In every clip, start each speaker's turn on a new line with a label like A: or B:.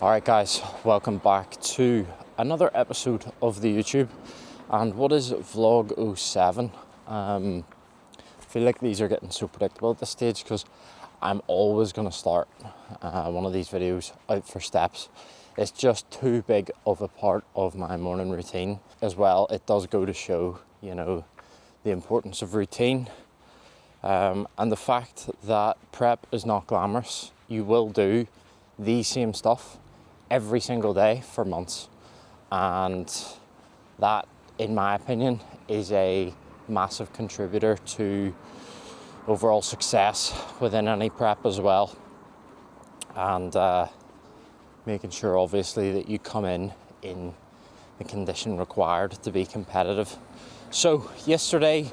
A: Alright guys, welcome back to another episode of the YouTube, and what is vlog 07. I feel like these are getting so predictable at this stage because I'm always going to start one of these videos out for steps. It's just too big of a part of my morning routine. As well, it does go to show, the importance of routine, and the fact that prep is not glamorous. You will do the same stuff every single day for months, and that, in my opinion, is a massive contributor to overall success within any prep as well, and making sure obviously that you come in the condition required to be competitive. So yesterday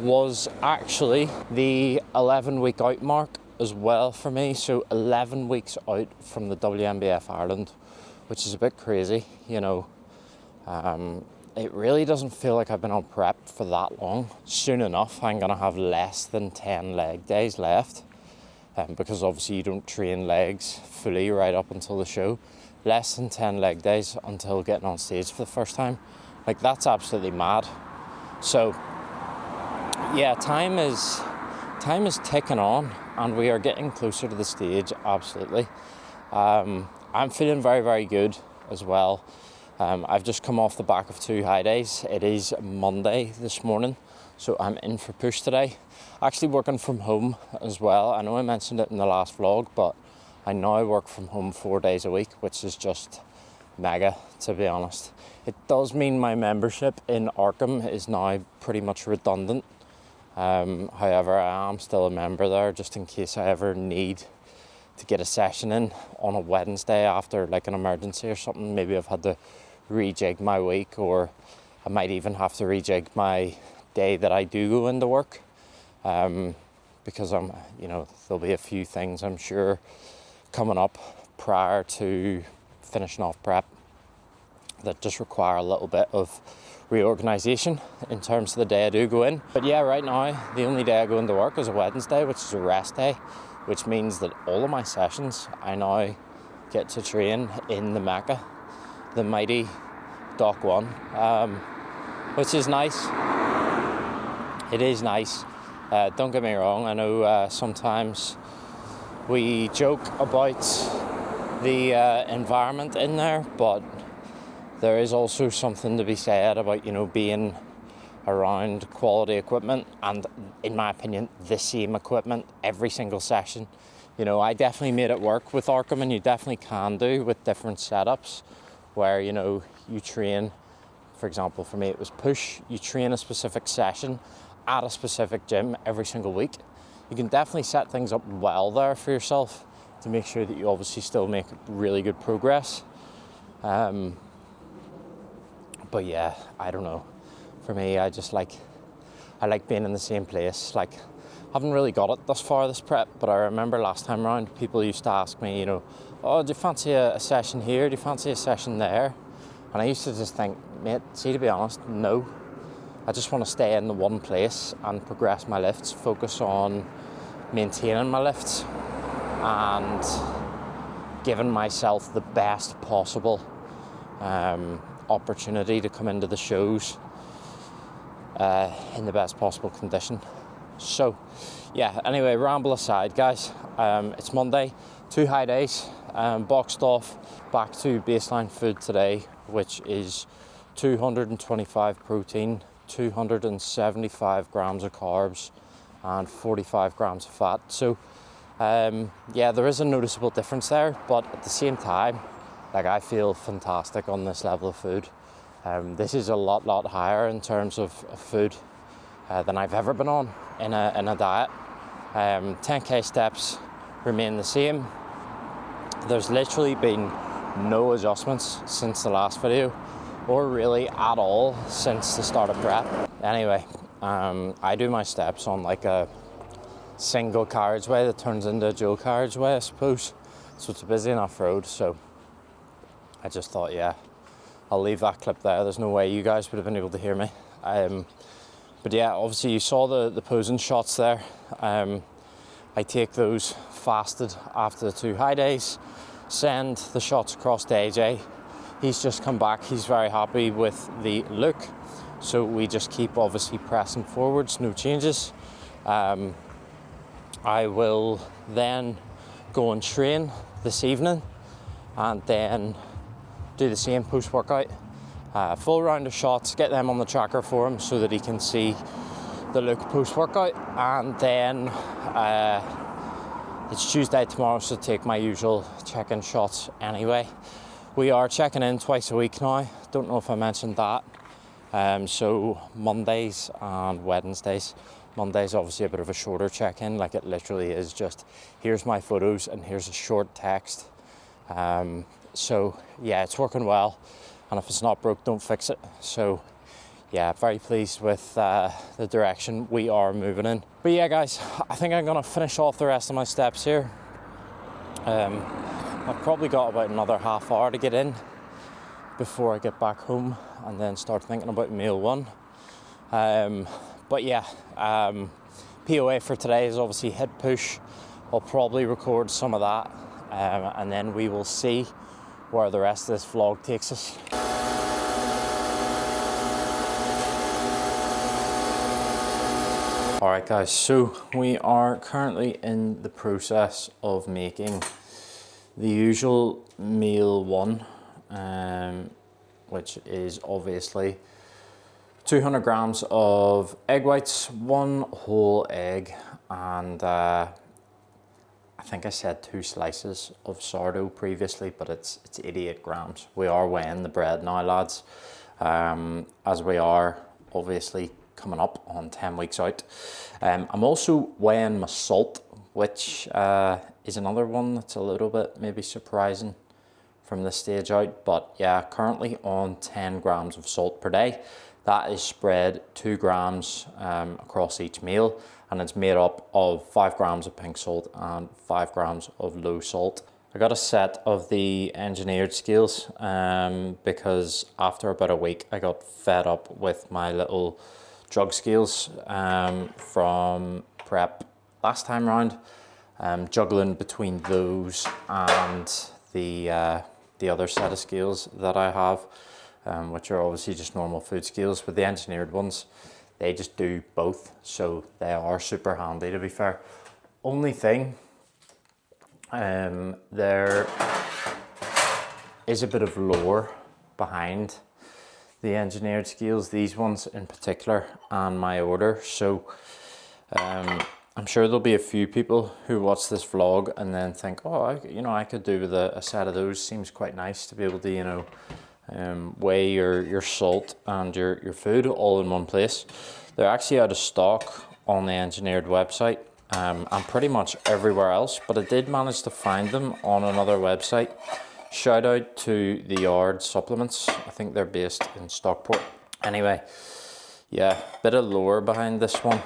A: was actually the 11-week out mark as well for me, so 11 weeks out from the WNBF Ireland, which is a bit crazy. It really doesn't feel like I've been on prep for that long. Soon enough I'm gonna have less than 10 leg days left, because obviously you don't train legs fully right up until the show. Less than 10 leg days until getting on stage for the first time. Like, that's absolutely mad. So yeah, time is ticking on, and we are getting closer to the stage, absolutely. I'm feeling very, very good as well. I've just come off the back of 2 high days. It is Monday this morning, so I'm in for push today. Actually working from home as well. I know I mentioned it in the last vlog, but I now work from home 4 days a week, which is just mega, to be honest. It does mean my membership in Arkham is now pretty much redundant. However, I am still a member there, just in case I ever need to get a session in on a Wednesday after like an emergency or something. Maybe I've had to rejig my week, or I might even have to rejig my day that I do go into work, because there'll be a few things I'm sure coming up prior to finishing off prep that just require a little bit of reorganisation in terms of the day I do go in. But yeah, right now the only day I go into work is a Wednesday, which is a rest day, which means that all of my sessions I now get to train in the Mecca, the mighty Dock 1, which is nice. It is nice. Don't get me wrong, I know sometimes we joke about the environment in there, but there is also something to be said about, being around quality equipment, and in my opinion, the same equipment every single session. I definitely made it work with Arkham, and you definitely can do with different setups where, you train, for example, for me it was push, you train a specific session at a specific gym every single week. You can definitely set things up well there for yourself to make sure that you obviously still make really good progress. But yeah, I don't know. For me, I like being in the same place. Like, I haven't really got it thus far this prep, but I remember last time around, people used to ask me, oh, do you fancy a session here? Do you fancy a session there? And I used to just think, mate, see, to be honest, no. I just want to stay in the one place and progress my lifts, focus on maintaining my lifts and giving myself the best possible opportunity to come into the shows in the best possible condition. So yeah, anyway, ramble aside guys, it's Monday, 2 high days, boxed off, back to baseline food today, which is 225 protein, 275 grams of carbs and 45 grams of fat. So yeah, there is a noticeable difference there, but at the same time, like, I feel fantastic on this level of food. This is a lot higher in terms of food than I've ever been on in a diet. 10k steps remain the same. There's literally been no adjustments since the last video, or really at all since the start of prep. Anyway, I do my steps on like a single carriageway that turns into a dual carriageway, I suppose. So it's a busy enough road, so I just thought, yeah, I'll leave that clip there. There's no way you guys would have been able to hear me. But yeah, obviously you saw the posing shots there. I take those fasted after the 2 high days. send the shots across to AJ. He's just come back, he's very happy with the look. So we just keep obviously pressing forwards, no changes. I will then go and train this evening and then do the same post-workout. Full round of shots, get them on the tracker for him so that he can see the look post-workout. And then it's Tuesday tomorrow, so take my usual check-in shots anyway. We are checking in twice a week now. Don't know if I mentioned that. So Mondays and Wednesdays. Monday's obviously a bit of a shorter check-in, like it literally is just, here's my photos and here's a short text. So yeah, it's working well. And if it's not broke, don't fix it. So yeah, very pleased with the direction we are moving in. But yeah, guys, I think I'm gonna finish off the rest of my steps here. I've probably got about another half hour to get in before I get back home and then start thinking about meal one. But yeah, POA for today is obviously hit push. I'll probably record some of that, and then we will see where the rest of this vlog takes us. All right, guys, so we are currently in the process of making the usual meal one, which is obviously 200 grams of egg whites, 1 whole egg, and I think I said 2 slices of sourdough previously, but it's 88 grams. We are weighing the bread now, lads, as we are obviously coming up on 10 weeks out. I'm also weighing my salt, which is another one that's a little bit maybe surprising from this stage out, but yeah, currently on 10 grams of salt per day. That is spread 2 grams across each meal, and it's made up of 5 grams of pink salt and 5 grams of low salt. I got a set of the engineered scales because after about a week I got fed up with my little drug scales from prep last time round, juggling between those and the other set of scales that I have. Which are obviously just normal food scales, but the engineered ones, they just do both, so they are super handy, to be fair. Only thing, there is a bit of lore behind the engineered scales, these ones in particular, and my order. So I'm sure there'll be a few people who watch this vlog and then think, oh, I could do with a set of those. Seems quite nice to be able to, weigh your salt and your food all in one place. They're actually out of stock on the engineered website and pretty much everywhere else, but I did manage to find them on another website. Shout out to the Yard Supplements. I think they're based in Stockport. Anyway, yeah, bit of lore behind this one,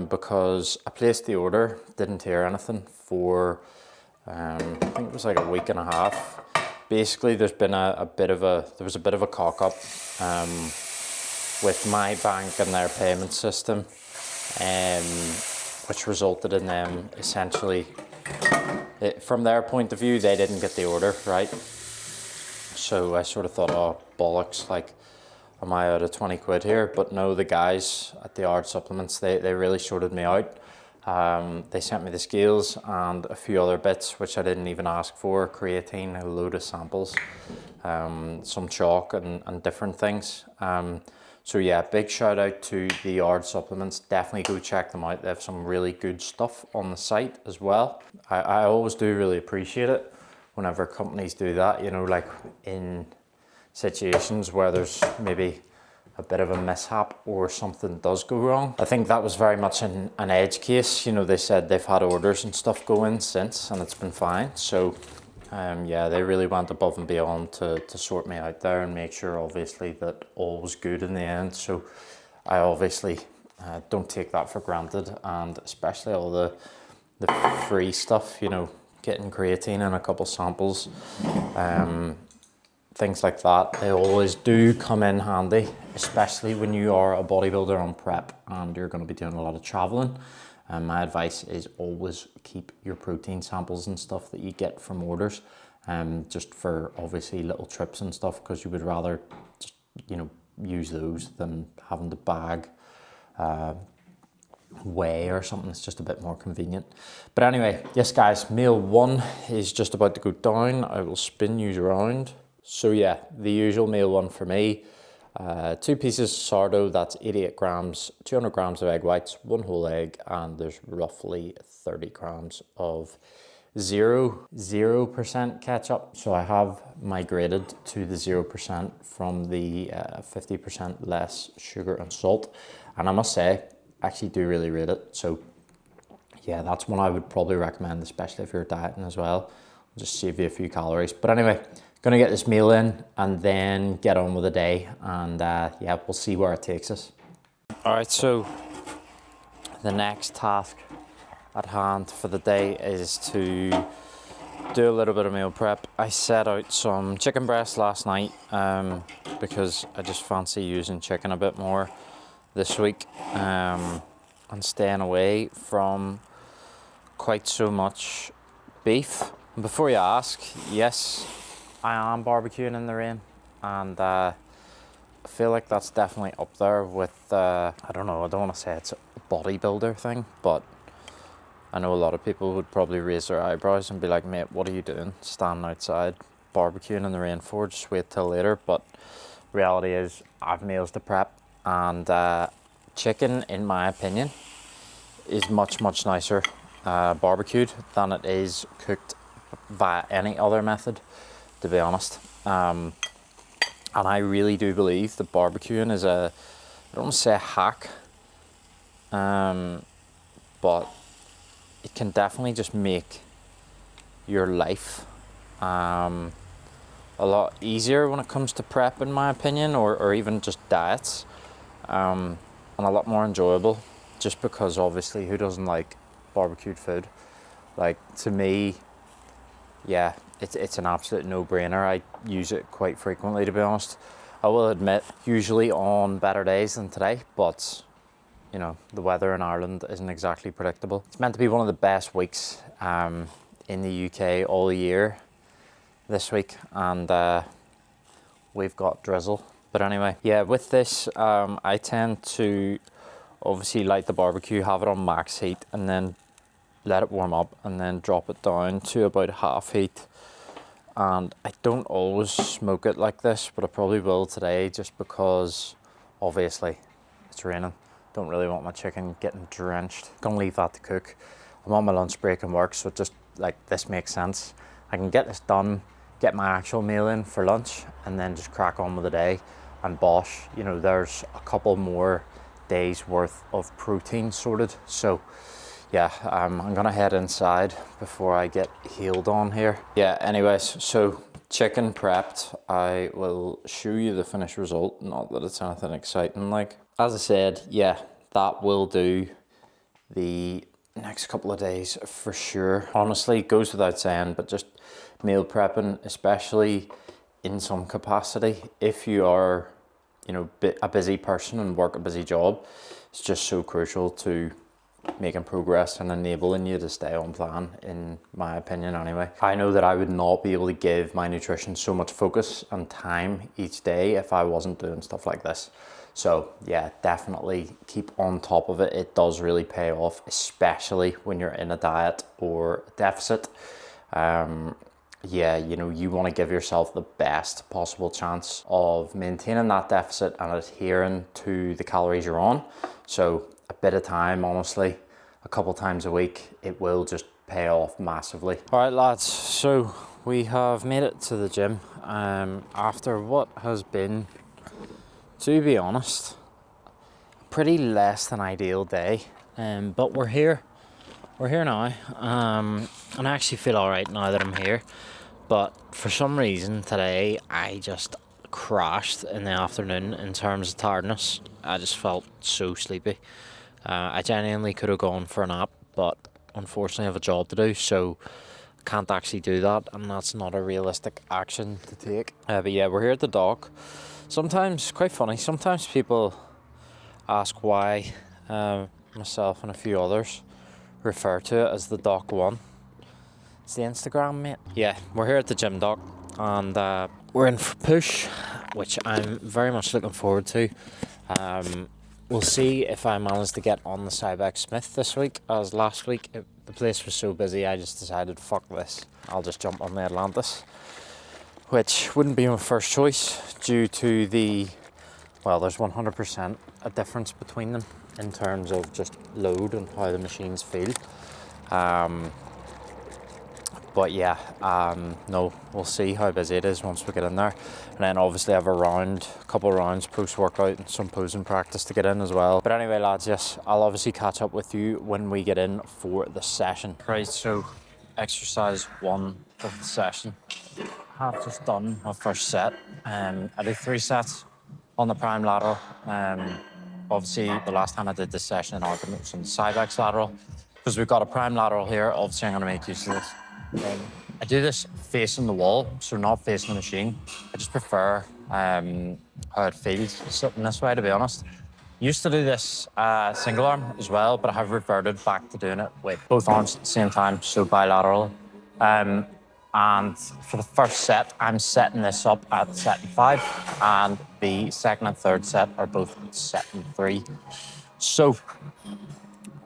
A: because I placed the order, didn't hear anything for I think it was like a week and a half. Basically, there's been a bit of a cock up with my bank and their payment system, which resulted in them essentially, from their point of view, they didn't get the order, right? So I sort of thought, oh, bollocks, like, am I out of 20 quid here? But no, the guys at the Yard Supplements, they really sorted me out. They sent me the scales and a few other bits which I didn't even ask for, creatine, a load of samples, some chalk and different things. So yeah, big shout out to the Yard Supplements. Definitely go check them out. They have some really good stuff on the site as well. I always do really appreciate it whenever companies do that, like in situations where there's maybe a bit of a mishap or something does go wrong. I think that was very much an edge case. They said they've had orders and stuff go in since and it's been fine. So yeah, they really went above and beyond to sort me out there and make sure obviously that all was good in the end. So I obviously don't take that for granted, and especially all the free stuff, getting creatine and a couple samples, things like that, they always do come in handy, especially when you are a bodybuilder on prep and you're going to be doing a lot of traveling. My advice is always keep your protein samples and stuff that you get from orders just for obviously little trips and stuff, because you would rather just, you know, use those than having to bag weigh or something. It's just a bit more convenient. But anyway, yes guys, meal 1 is just about to go down. I will spin you around. So yeah, the usual meal 1 for me. 2 pieces of sourdough, that's 88 grams, 200 grams of egg whites, 1 whole egg, and there's roughly 30 grams of 0% ketchup. So I have migrated to the 0% from the 50% less sugar and salt. And I must say, I actually do really rate it. So yeah, that's one I would probably recommend, especially if you're dieting as well. Just save you a few calories. But anyway, gonna get this meal in and then get on with the day, and yeah, we'll see where it takes us. All right, so the next task at hand for the day is to do a little bit of meal prep. I set out some chicken breast last night because I just fancy using chicken a bit more this week, and staying away from quite so much beef. And before you ask, yes, I am barbecuing in the rain, and I feel like that's definitely up there with, I don't know, I don't want to say it's a bodybuilder thing, but I know a lot of people would probably raise their eyebrows and be like, mate, what are you doing standing outside barbecuing in the rain for? Just wait till later. But reality is, I've meals to prep, and chicken, in my opinion, is much nicer barbecued than it is cooked via any other method, to be honest. And I really do believe that barbecuing is I don't want to say a hack, but it can definitely just make your life a lot easier when it comes to prep, in my opinion, or even just diets, and a lot more enjoyable, just because obviously who doesn't like barbecued food? Like, to me, yeah, it's an absolute no-brainer. I use it quite frequently, to be honest. I will admit, usually on better days than today, but you know, the weather in Ireland isn't exactly predictable. It's meant to be one of the best weeks in the UK all year this week, and we've got drizzle. But anyway, yeah, with this, I tend to obviously light the barbecue, have it on max heat, and then let it warm up, and then drop it down to about half heat. And I don't always smoke it like this, but I probably will today, just because obviously it's raining. Don't really want my chicken getting drenched. Gonna leave that to cook. I'm on my lunch break and work, so just like this makes sense. I can get this done, get my actual meal in for lunch, and then just crack on with the day. And bosh, you know, there's a couple more days worth of protein sorted. So yeah, I'm gonna head inside before I get healed on here. Yeah, anyways, so chicken prepped. I will show you the finished result. Not that it's anything exciting, like. As I said, yeah, that will do the next couple of days for sure. Honestly, it goes without saying, but just meal prepping, especially in some capacity, if you are, you know, a busy person and work a busy job, it's just so crucial to making progress and enabling you to stay on plan, in my opinion anyway. I know that I would not be able to give my nutrition so much focus and time each day if I wasn't doing stuff like this. So yeah, definitely keep on top of it. It does really pay off, especially when you're in a diet or a deficit. Yeah, you know, you want to give yourself the best possible chance of maintaining that deficit and adhering to the calories you're on. So a bit of time, honestly, a couple times a week, it will just pay off massively. All right, lads, so we have made it to the gym after what has been, to be honest, a pretty less than ideal day, but we're here now, and I actually feel all right now that I'm here. But for some reason today, I just crashed in the afternoon in terms of tiredness. I just felt so sleepy. I genuinely could have gone for a nap, but unfortunately I have a job to do, so I can't actually do that, and that's not a realistic action to take. But yeah, we're here at the dock. Sometimes, quite funny, sometimes people ask why myself and a few others refer to it as the Dock 1. It's the Instagram, mate. Yeah, we're here at the gym dock, and we're in for push, which I'm very much looking forward to. We'll see if I manage to get on the Cbam Smith this week, as last week the place was so busy I just decided, fuck this, I'll just jump on the Atlantis, which wouldn't be my first choice due to the, well, there's 100% a difference between them in terms of just load and how the machines feel. But yeah, no, we'll see how busy it is once we get in there. And then obviously I have a couple of rounds post-workout and some posing practice to get in as well. But anyway, lads, yes, I'll obviously catch up with you when we get in for the session. Right, so exercise 1 of the session. I've just done my first set. I did 3 sets on the prime lateral. Obviously, the last time I did this session in Arkham, it was on the Cybex lateral. Because we've got a prime lateral here, obviously I'm going to make use of this. I do this facing the wall, so not facing the machine. I just prefer how it feels sitting this way, to be honest. Used to do this single arm as well, but I have reverted back to doing it with both arms at the same time, so bilateral. And for the first set, I'm setting this up at set 5, and the second and third set are both set in 3. So,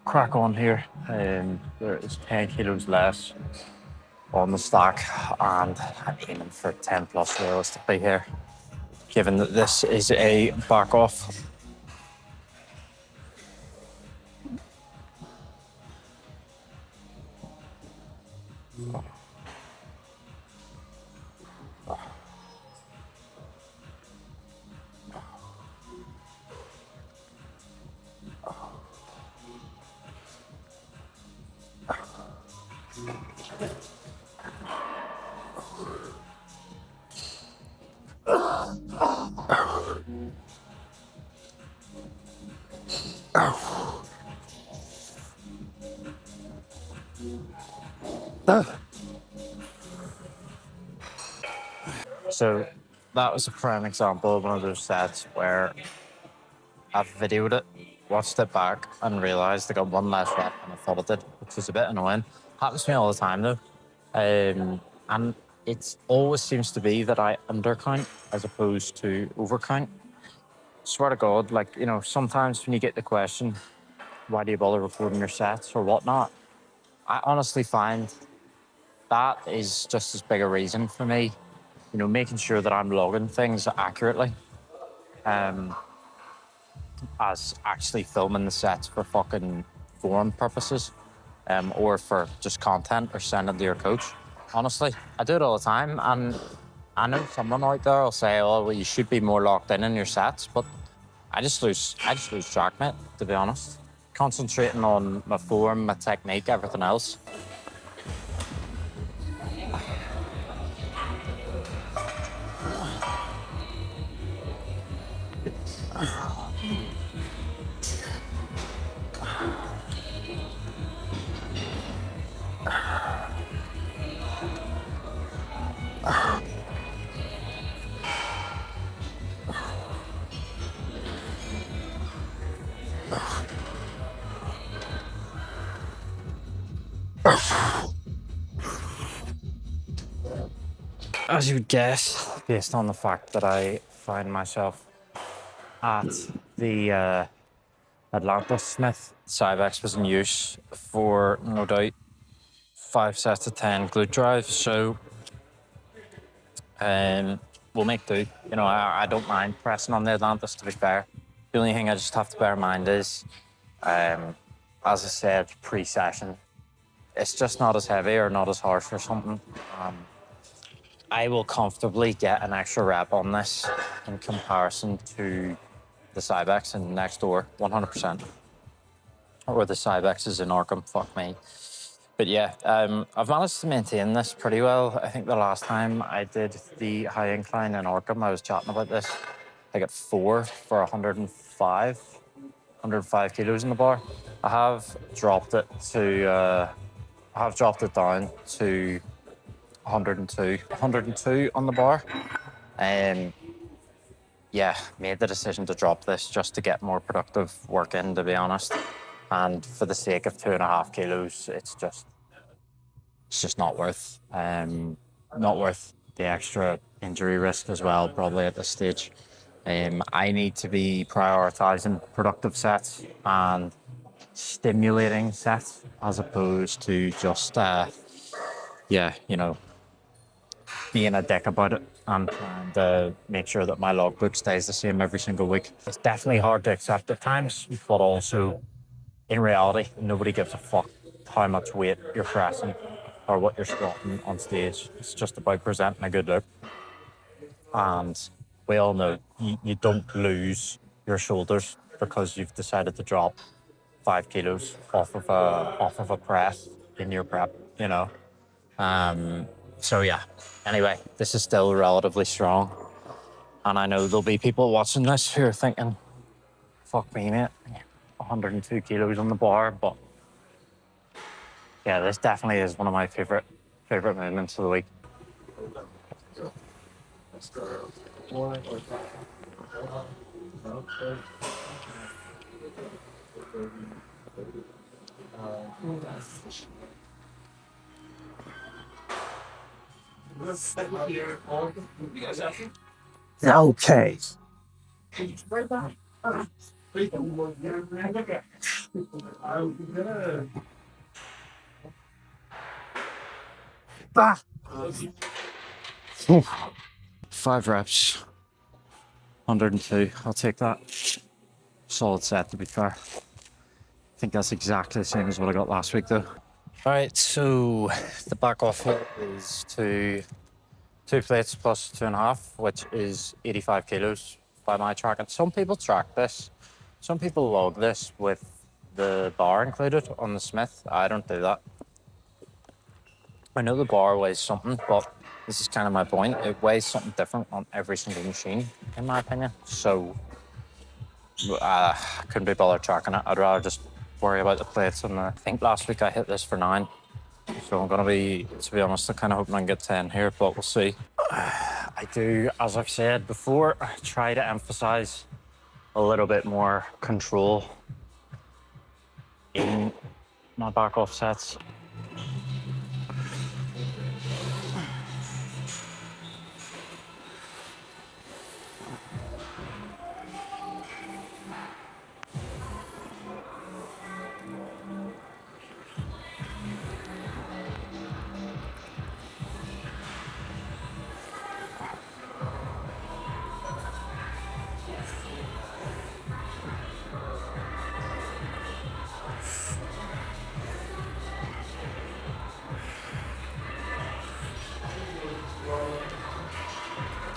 A: crack on here. There is 10 kilos less on the stack, and I'm aiming for 10 plus realistically here, given that this is a back off. So that was a prime example of one of those sets where I've videoed it, watched it back, and realised I got one less rep than I thought I did, which is a bit annoying. Happens to me all the time though. And it always seems to be that I undercount as opposed to overcount. Swear to God, like, you know, sometimes when you get the question, why do you bother recording your sets or whatnot? I honestly find that is just as big a reason for me, you know, making sure that I'm logging things accurately, as actually filming the sets for fucking forum purposes, or for just content or sending to your coach. Honestly, I do it all the time, and I know someone out there will say, oh, well, you should be more locked in your sets, but I just lose track, mate, to be honest. Concentrating on my form, my technique, everything else. As you would guess, based on the fact that I find myself at the Atlantis Smith, Cybex was in use for, no doubt, 5 sets of 10 glute drive, so we'll make do. You know, I don't mind pressing on the Atlantis, to be fair. The only thing I just have to bear in mind is, as I said, pre-session, it's just not as heavy or not as harsh or something. I will comfortably get an extra rep on this in comparison to the Cybex in next door, 100%. Or the Cybex is in Arkham, fuck me. But yeah, I've managed to maintain this pretty well. I think the last time I did the high incline in Arkham, I was chatting about this. I got 4 for 105 kilos in the bar. I have dropped it down to 102 on the bar. Yeah, made the decision to drop this just to get more productive work in, to be honest. And for the sake of 2.5 kilos, it's it's just not worth the extra injury risk as well, probably at this stage. I need to be prioritizing productive sets and stimulating sets as opposed to just, being a dick about it and trying to make sure that my logbook stays the same every single week. It's definitely hard to accept at times, but also in reality, nobody gives a fuck how much weight you're pressing or what you're squatting on stage. It's just about presenting a good look. And we all know you don't lose your shoulders because you've decided to drop 5 kilos off of a press in your prep, you know. So yeah, anyway, this is still relatively strong. And I know there'll be people watching this who are thinking, fuck me, mate, 102 kilos on the bar. But yeah, this definitely is one of my favorite movements of the week. Okay. Ah. 5 reps, 102. I'll take that. Solid set, to be fair. I think that's exactly the same as what I got last week, though. All right, so the back off here is two plates plus 2.5, which is 85 kilos by my tracking. Some people track this. Some people log this with the bar included on the Smith. I don't do that. I know the bar weighs something, but this is kind of my point. It weighs something different on every single machine, in my opinion. So I couldn't be bothered tracking it. I'd rather just worry about the plates. And I think last week I hit this for 9. So I'm going to be honest, I'm kind of hoping I can get 10 here, but we'll see. I do, as I've said before, try to emphasize a little bit more control in my back off sets.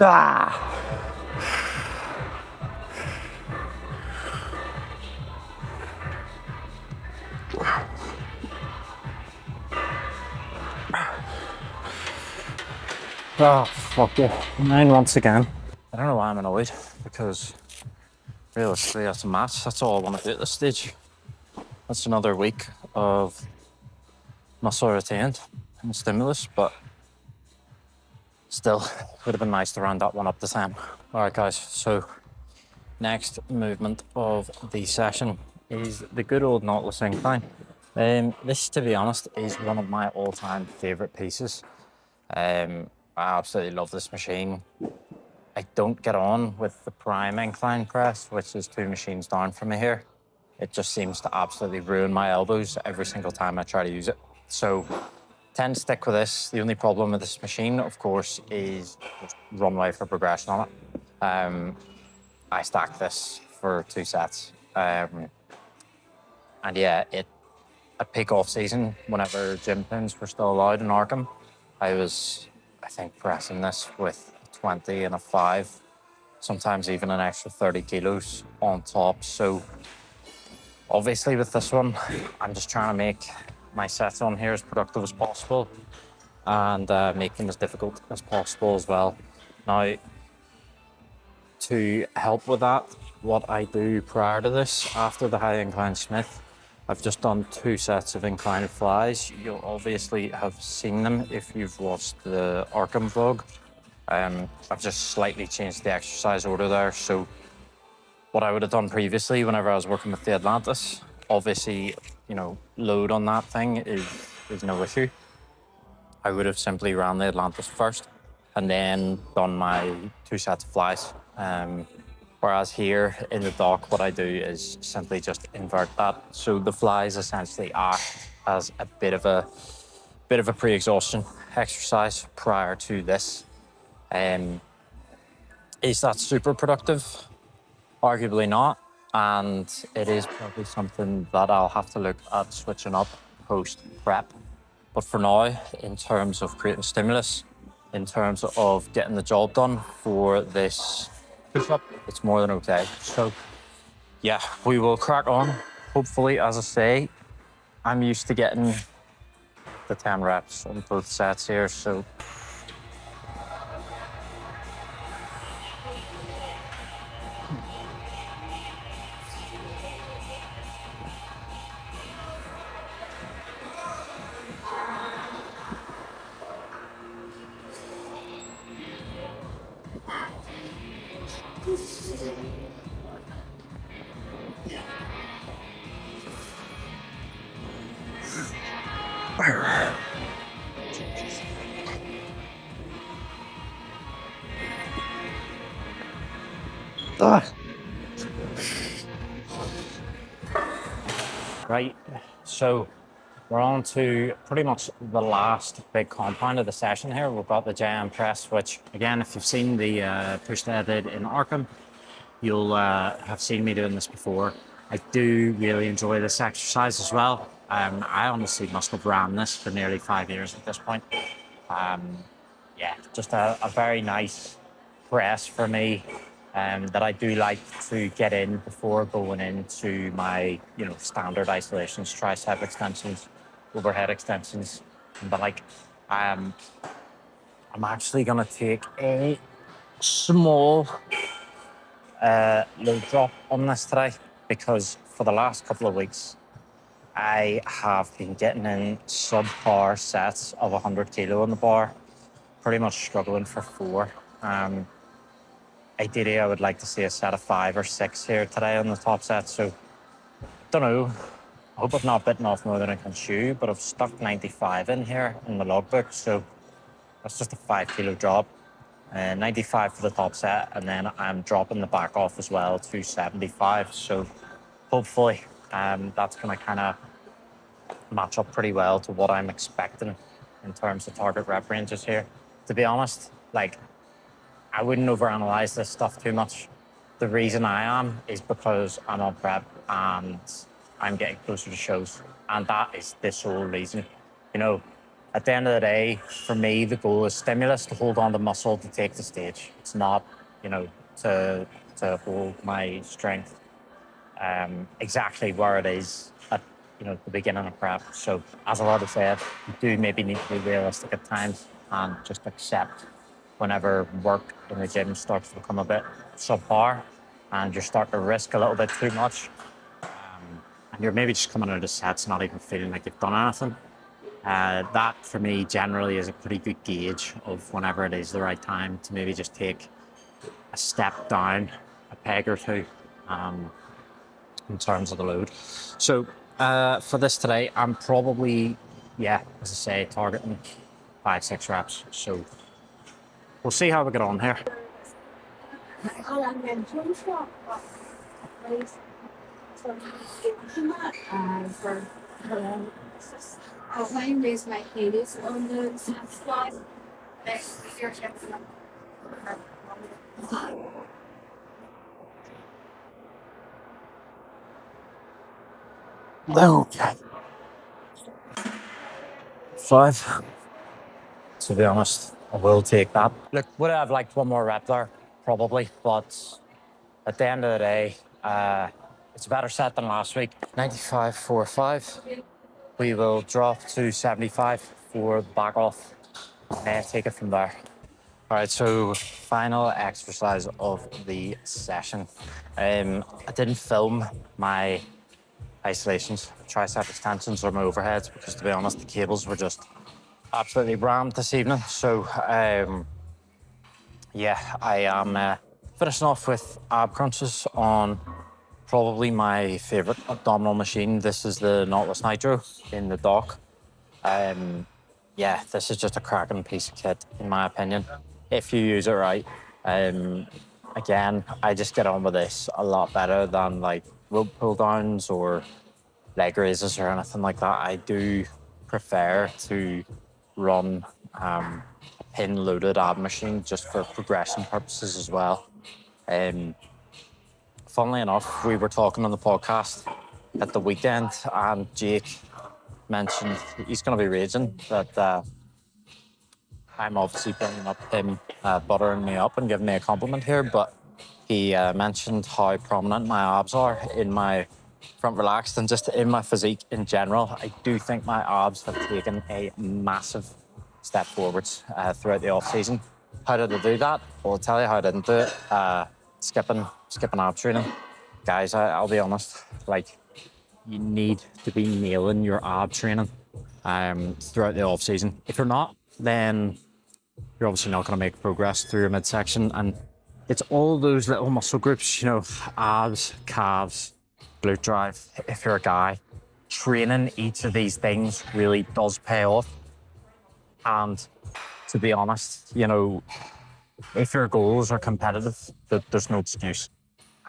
A: Ah! Oh, fuck yeah. 9 once again. I don't know why I'm annoyed, because realistically that's a match. That's all I want to do at this stage. That's another week of muscle retained and stimulus, but still, would have been nice to round that one up the 10. All right, guys, so next movement of the session is the good old knotless incline. This, to be honest, is one of my all-time favorite pieces. I absolutely love this machine. I don't get on with the prime incline press, which is 2 machines down from me here. It just seems to absolutely ruin my elbows every single time I try to use it. So tend to stick with this. The only problem with this machine, of course, is runway for progression on it. I stacked this for 2 sets. And yeah, at peak off season, whenever gym pins were still allowed in Arkham, I was, I think, pressing this with 20 and a 5, sometimes even an extra 30 kilos on top. So obviously with this one, I'm just trying to make my sets on here as productive as possible and make them as difficult as possible as well. Now, to help with that, what I do prior to this, after the high incline Smith, I've just done 2 sets of inclined flies. You'll obviously have seen them if you've watched the Arkham vlog. I've just slightly changed the exercise order there. So what I would have done previously whenever I was working with the Atlantis, obviously, you know, load on that thing is no issue. I would have simply ran the Atlantis first and then done my 2 sets of flies. Whereas here in the dock, what I do is simply just invert that. So the flies essentially act as a bit of a pre-exhaustion exercise prior to this. Is that super productive? Arguably not. And it is probably something that I'll have to look at switching up post-prep. But for now, in terms of creating stimulus, in terms of getting the job done for this push-up, it's more than okay. So yeah, we will crack on. Hopefully, as I say, I'm used to getting the 10 reps on both sets here, so. Right, so we're on to pretty much the last big compound of the session here. We've got the Cbam press, which again, if you've seen the push that I did in Arkham, you'll have seen me doing this before. I do really enjoy this exercise as well. I honestly must have ran this for nearly 5 years at this point. Yeah, just a very nice press for me that I do like to get in before going into my, standard isolations, tricep extensions, overhead extensions, but like, I'm actually gonna take a small load drop on this today because for the last couple of weeks, I have been getting in subpar sets of 100 kilo on the bar, pretty much struggling for 4. Ideally, I would like to see a set of 5 or 6 here today on the top set. So, don't know. I hope I've not bitten off more than I can chew, but I've stuck 95 in here in the logbook. So that's just a 5 kilo drop. 95 for the top set, and then I'm dropping the back off as well to 75. So hopefully that's going to kind of match up pretty well to what I'm expecting in terms of target rep ranges here. To be honest, I wouldn't overanalyze this stuff too much. The reason I am is because I'm on prep and I'm getting closer to shows. And that is the sole reason. At the end of the day, for me, the goal is stimulus to hold on to muscle to take the stage. It's not, to hold my strength exactly where it is at, the beginning of prep. So as I've already said, you do maybe need to be realistic at times and just accept whenever work in the gym starts to become a bit subpar and you're starting to risk a little bit too much, and you're maybe just coming out of sets not even feeling like you've done anything. That, for me, generally is a pretty good gauge of whenever it is the right time to maybe just take a step down, a peg or two, in terms of the load. So for this today, I'm probably, as I say, targeting 5-6 reps. So we'll see how we get on here.
B: I raise my hands on the slide.
A: Okay. 5. To be honest, I will take that. Look, would I have liked one more rep there? Probably, but at the end of the day, it's a better set than last week. 95.45. We will drop to 75 for the back off and take it from there. All right, so final exercise of the session. I didn't film my isolations, tricep extensions, or my overheads because, to be honest, the cables were just absolutely rammed this evening. So, I am finishing off with ab crunches on probably my favorite abdominal machine. This is the Nautilus Nitro in the dock. yeah, this is just a cracking piece of kit, in my opinion, if you use it right. Again, I just get on with this a lot better than like rope pull downs or leg raises or anything like that. I do prefer to run a pin loaded ab machine just for progression purposes as well. Funnily enough, we were talking on the podcast at the weekend, and Jake mentioned he's going to be raging that I'm obviously bringing up him, buttering me up and giving me a compliment here, but he mentioned how prominent my abs are in my front relaxed and just in my physique in general. I do think my abs have taken a massive step forwards throughout the off season. How did I do that? Well, I'll tell you how I didn't do it. Skipping ab training. Guys, I'll be honest, like, you need to be nailing your ab training throughout the off season. If you're not, then you're obviously not going to make progress through your midsection. And it's all those little muscle groups, you know, abs, calves, glute drive. If you're a guy, training each of these things really does pay off. And to be honest, you know, if your goals are competitive, there's no excuse.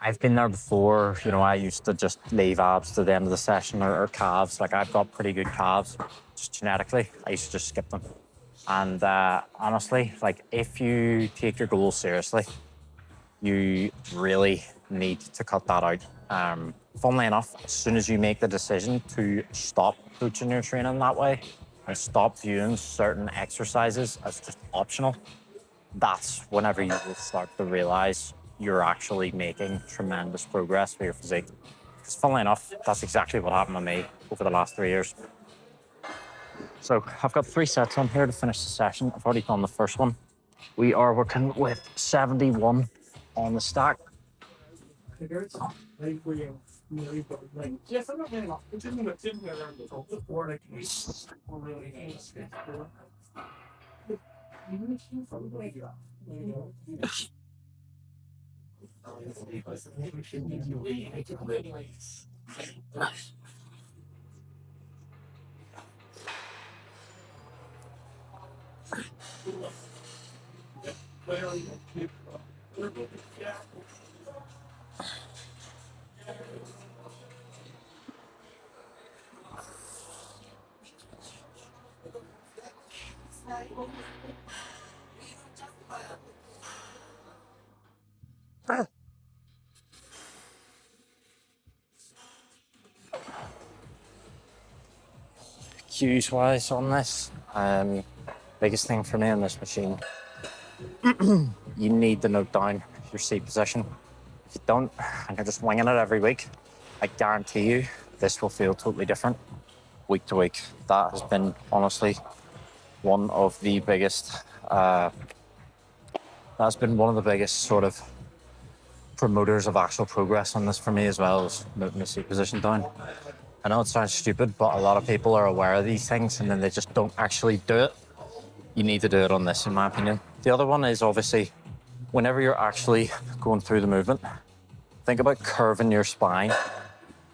A: I've been there before. You know, I used to just leave abs to the end of the session or calves. Like, I've got pretty good calves, just genetically. I used to just skip them. And honestly, like, if you take your goals seriously, you really need to cut that out. Funnily enough, as soon as you make the decision to stop coaching your training that way and stop viewing certain exercises as just optional, that's whenever you will start to realize you're actually making tremendous progress for your physique. Because funnily enough, that's exactly what happened to me over the last 3 years. So I've got 3 sets on here to finish the session. I've already done the first one. We are working with 71 on the stack. Cues wise on this, biggest thing for me on this machine, you need to note down your seat position. If you don't, and you're just winging it every week, I guarantee you this will feel totally different week to week. That has been honestly one of the biggest, that's been one of the biggest sort of promoters of actual progress on this for me, as well as noting the seat position down. I know it sounds stupid, but a lot of people are aware of these things and then they just don't actually do it. You need to do it on this, in my opinion. The other one is obviously whenever you're actually going through the movement, think about curving your spine.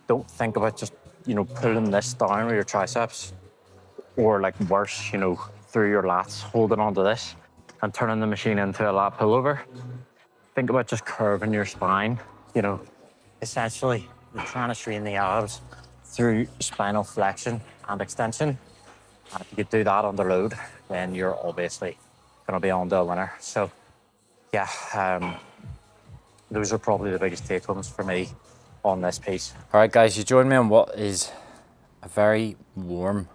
A: Don't think about just, you know, pulling this down with your triceps, or like worse, you know, through your lats, holding onto this and turning the machine into a lat pullover. Think about just curving your spine. You know, essentially you're trying to train the abs through spinal flexion and extension. And if you could do that under load, then you're obviously going to be on to a winner. So yeah, those are probably the biggest take homes for me on this piece. All right, guys, you join me on what is a very warm,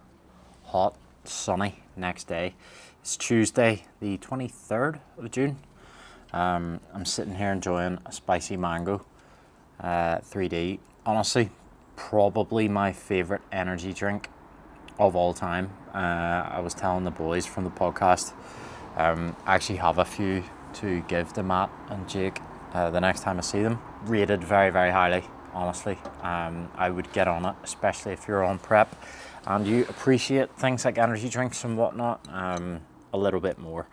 A: hot, sunny next day. It's Tuesday, the 23rd of June. I'm sitting here enjoying a spicy mango 3D. Honestly, probably my favorite energy drink of all time. I was telling the boys from the podcast, I actually have a few to give to Matt and Jake the next time I see them. Rated very, very highly, honestly. I would get on it, especially if you're on prep and you appreciate things like energy drinks and whatnot a little bit more.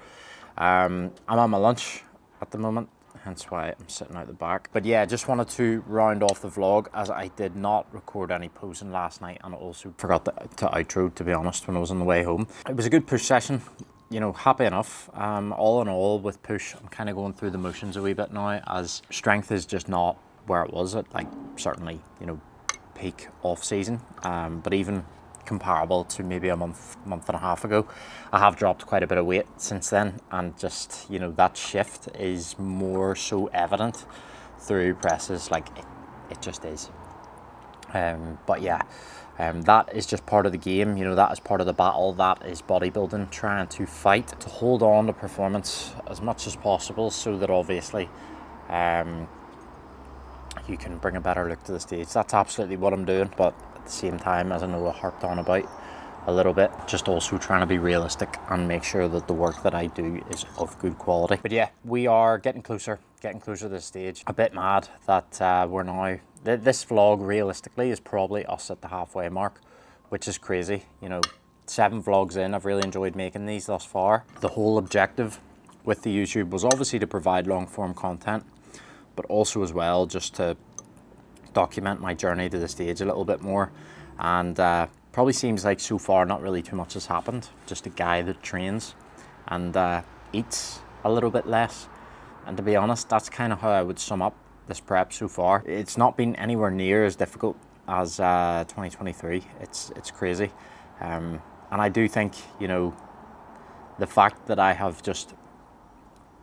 A: I'm on my lunch at the moment. hence why I'm sitting out the back. But yeah, just wanted to round off the vlog, as I did not record any posing last night, and also forgot to outro, to be honest, when I was on the way home. It was a good push session, you know, happy enough. All in all, with push, I'm kind of going through the motions a wee bit now, as strength is just not where it was at, like, certainly, you know, peak off season, but even comparable to maybe a month and a half ago, I have dropped quite a bit of weight since then, and just, you know, that shift is more so evident through presses, like it just is. But yeah, that is just part of the game, you know, that is part of the battle, that is bodybuilding, trying to fight to hold on to performance as much as possible, so that obviously you can bring a better look to the stage. That's absolutely what I'm doing, but at the same time, as I know I harped on about a little bit, just also trying to be realistic and make sure that the work that I do is of good quality. But yeah, we are getting closer to the stage. A bit mad that we're now, this vlog realistically is probably us at the halfway mark, which is crazy. You know, 7 vlogs in, I've really enjoyed making these thus far. The whole objective with the YouTube was obviously to provide long form content, but also as well just to document my journey to the stage a little bit more. And probably seems like so far not really too much has happened. Just a guy that trains and eats a little bit less. And to be honest, that's kind of how I would sum up this prep so far. It's not been anywhere near as difficult as 2023. It's crazy. And I do think, you know, the fact that I have just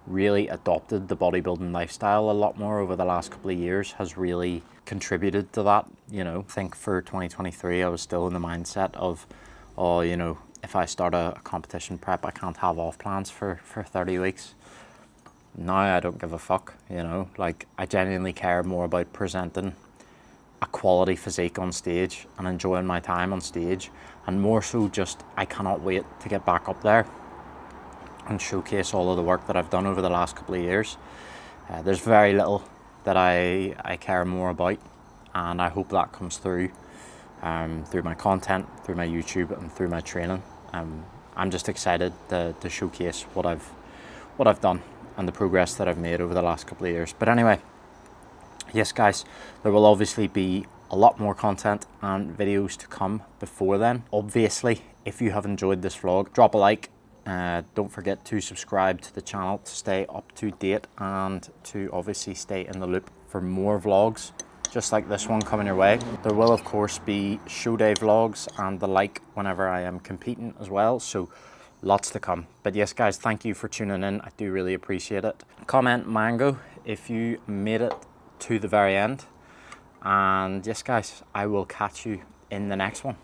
A: really adopted the bodybuilding lifestyle a lot more over the last couple of years has really contributed to that. You know, I think for 2023 I was still in the mindset of, oh, you know, if I start a competition prep, I can't have off plans for 30 weeks. Now I don't give a fuck, you know, like I genuinely care more about presenting a quality physique on stage and enjoying my time on stage, and more so just I cannot wait to get back up there and showcase all of the work that I've done over the last couple of years. There's very little that I care more about, and I hope that comes through my content, through my YouTube, and through my training. I'm just excited to showcase what I've done and the progress that I've made over the last couple of years. But anyway, yes guys, there will obviously be a lot more content and videos to come before then. Obviously, if you have enjoyed this vlog, drop a like. Don't forget to subscribe to the channel to stay up to date and to obviously stay in the loop for more vlogs just like this one coming your way. There will of course be show day vlogs and the like whenever I am competing as well, so lots to come. But yes guys, thank you for tuning in, I do really appreciate it. Comment mango if you made it to the very end, and yes guys, I will catch you in the next one.